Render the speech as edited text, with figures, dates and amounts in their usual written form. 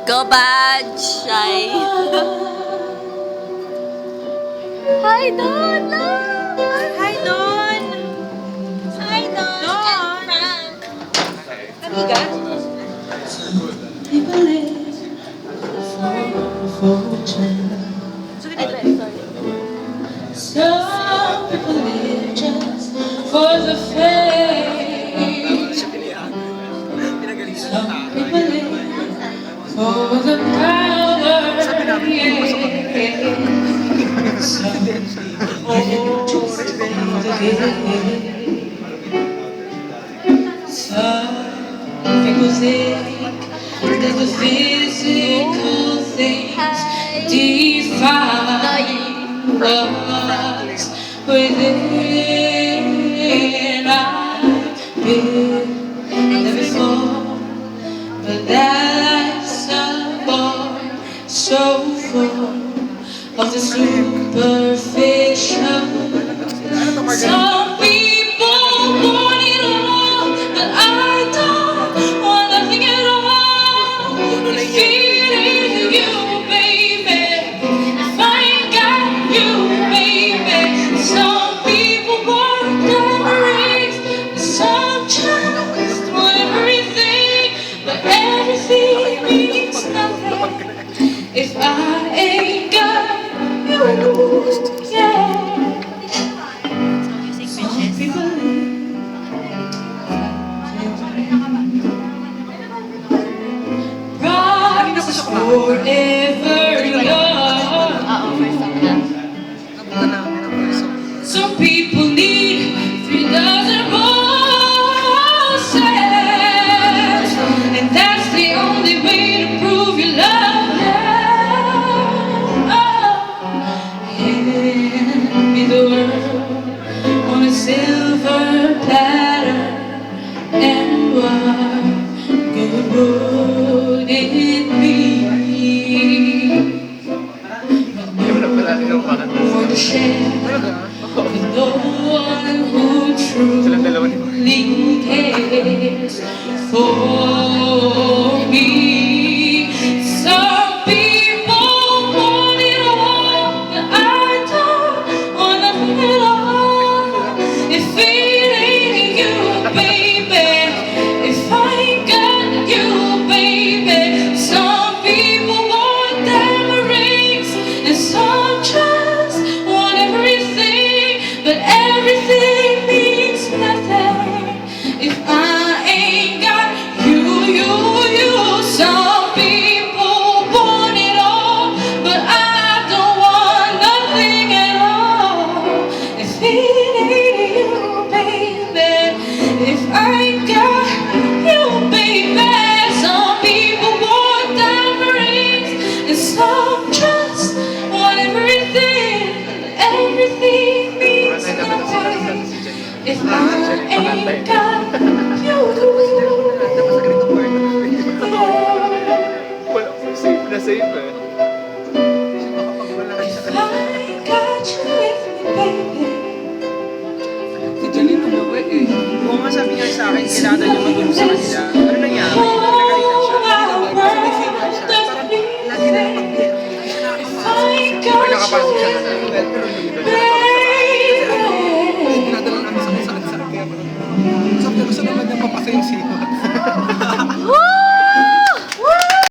Go badge! Hi! Hi, Don! Hi, Don! Hi, Don! Don! And Frank! Amiga? Ay, sorry. Some people live just for the fame. Some people live for the power. Some people just play the game. Some people think that the physical things define what's within. I've been there before, but that life's a bore so full of the superficial. Some people want it all, but I don't want nothing at all. If it ain't you, baby, if I ain't got you, baby. Some people want diamonds, some just want everything, but everything means nothing if I ain't got you. Yeah. Promise forever young. First time na. Some people need 3,000 roses, and that's the only way to prove you love them. Oh, hand me the world on a silver platter, and what good would it be for the share with no one who truly cares for me? Some people want it all, but I don't want nothing at all. If it ain't you, baby, if I ain't got you, baby. Some people want diamond rings, and some just want everything, but everything means nothing if I ain't got you. Some people want it all, but I don't want nothing at all. If it ain't you, baby, if I ain't got you, baby. Some people want diamond rings, and some just want everything, but everything means nothing if I ain't got you. Safe eh. If I ain't got you with me, baby. Si Janine umuwi eh. Oo nga sabi niya sa akin, kailangan niya matulog sa kanila. Ano nangyari? Nagkagalitan siya. Sabi fever siya. Parang lagi na lang pag-beer. Hindi siya nakakapasok. If I ain't got you with me.